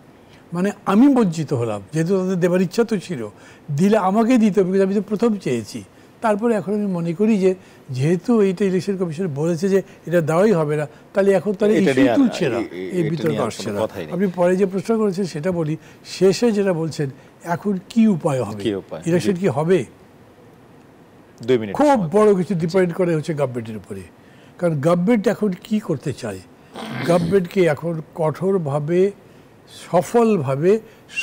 মানে আমি বঞ্চিত হলাম, যেহেতু তাদের দেবার ইচ্ছা তো ছিল, দিলে আমাকে দিতে হবে, কিন্তু আমি তো প্রথম চেয়েছি। তারপরে এখন আমি মনে করি যে যেহেতু এইটা ইলেকশন কমিশন বলেছে যে এটা দেওয়াই হবে না, তাহলে এখন তারা ইস্যু তুলছে না, এই বিতর্ক আসছে না। আপনি পরে যে প্রশ্ন করেছেন সেটা বলি, শেষে যেটা বলছেন এখন কি উপায় হবে, ইলেকশন কি হবে, খুব বড় কিছু ডিপেন্ড করে হচ্ছে গভর্নমেন্টের উপরে। কারণ গভর্নমেন্ট এখন কি করতে চায়, গভর্নমেন্টকে এখন কঠোরভাবে সফলভাবে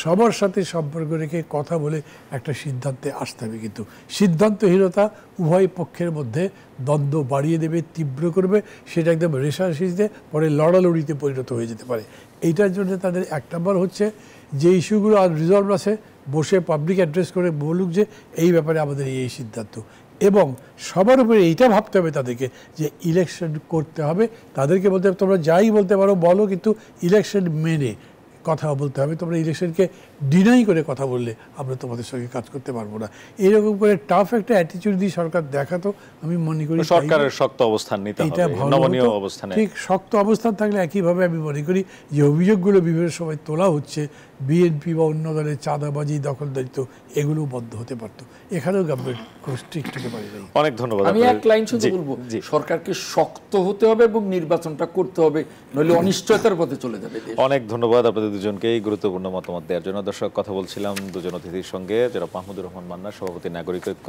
সবার সাথে সম্পর্ক রেখে কথা বলে একটা সিদ্ধান্তে আসতে হবে। কিন্তু সিদ্ধান্তহীনতা উভয় পক্ষের মধ্যে দ্বন্দ্ব বাড়িয়ে দেবে, তীব্র করবে, সেটা একদম রেষারেষিতে পরে লড়ালড়িতে পরিণত হয়ে যেতে পারে। এইটার জন্য তাদের 1 নম্বর হচ্ছে যে ইস্যুগুলো আর রিজলভ আছে, বসে পাবলিক অ্যাড্রেস করে বলুক যে এই ব্যাপারে আমাদের এই সিদ্ধান্ত, এবং সবার উপরে এইটা ভাবতে হবে তাদেরকে যে ইলেকশন করতে হবে। তাদেরকে বলতে হবে তোমরা যাই বলতে পারো বলো, কিন্তু ইলেকশন মেনে কথা বলতে হবে। তোমরা ইলেকশনকে ডিনাই করে কথা বললে আমরা তোমাদের সঙ্গে কাজ করতে পারবো না। এইরকম করে টাফ একটা অ্যাটিটিউড দিয়ে সরকার দেখাতো, আমি মনে করি সরকারের শক্ত অবস্থান নিতে হবে, নমনীয় অবস্থানে। ঠিক শক্ত অবস্থান থাকলে একইভাবে আমি মনে করি যে অভিযোগগুলো বিভিন্ন সময় তোলা হচ্ছে বিএনপি বা অন্য দলের চাঁদাবাজি, দখলদারিত্ব এগুলো বন্ধ হতে পারতো। এখানেও গভর্নমেন্ট খুব স্ট্রিক্ট হতে পারে নাই। অনেক ধন্যবাদ। আমি এক লাইন শুধু বলবো, সরকারকে শক্ত হতে হবে এবং নির্বাচনটা করতে হবে, নইলে অনিশ্চয়তার পথে চলে যাবে দেশ। অনেক ধন্যবাদ আপনাদের দুজনকেই গুরুত্বপূর্ণ মতামত দেওয়ার জন্য। দর্শক, কথা বলছিলাম দুজন অতিথির সঙ্গে, যারা মাহমুদুর রহমান মান্না, সভাপতি নাগরিক ঐক্য,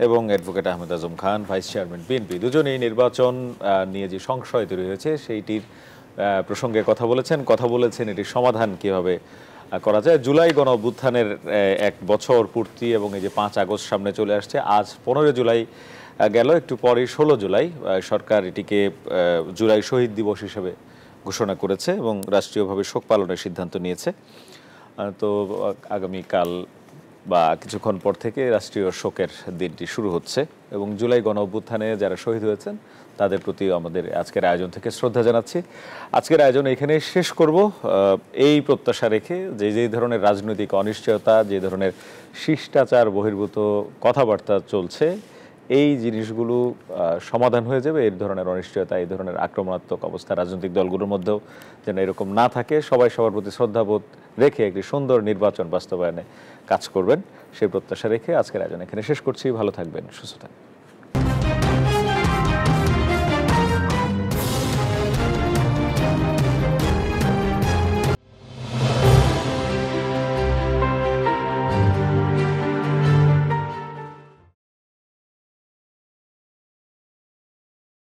এবং advocate Ahmed Azam Khan, vice chairman BNP. দুজনেই নির্বাচন নিয়ে যে সংশয় তৈরি হয়েছে সেইটির প্রসঙ্গে কথা বলেছেন এটির সমাধান কিভাবে করা যায়। জুলাই গণ অভ্যুত্থানের 1 বছর পূর্তি এবং এই যে 5 আগস্ট সামনে চলে আসছে, আজ 15 জুলাই গেল, একটু পরে 16 জুলাই সরকার এটিকে জুলাই শহীদ দিবস হিসেবে ঘোষণা করেছে এবং রাষ্ট্রীয়ভাবে শোক পালনের সিদ্ধান্ত নিয়েছে। তো আগামীকাল বা কিছুক্ষণ পর থেকে রাষ্ট্রীয় শোকের দিনটি শুরু হচ্ছে এবং জুলাই গণ অভ্যুত্থানে যারা শহীদ হয়েছেন তাদের প্রতি আমাদের আজকের আয়োজন থেকে শ্রদ্ধা জানাচ্ছি। আজকের আয়োজন এখানে শেষ করব, এই প্রত্যাশা রেখে যে ধরনের রাজনৈতিক অনিশ্চয়তা, যে ধরনের শিষ্টাচার বহির্ভূত কথাবার্তা চলছে, এই জিনিসগুলো সমাধান হয়ে যাবে। এই ধরনের অনিশ্চয়তা, এই ধরনের আক্রমণাত্মক অবস্থা রাজনৈতিক দলগুলোর মধ্যেও যেন এরকম না থাকে। সবাই সবার প্রতি শ্রদ্ধাবোধ রেখে একটি সুন্দর নির্বাচন বাস্তবায়নে কাজ করবেন, সেই প্রত্যাশা রেখে আজকের আয়োজন এখানে শেষ করছি। ভালো থাকবেন, সুস্থ থাকবেন।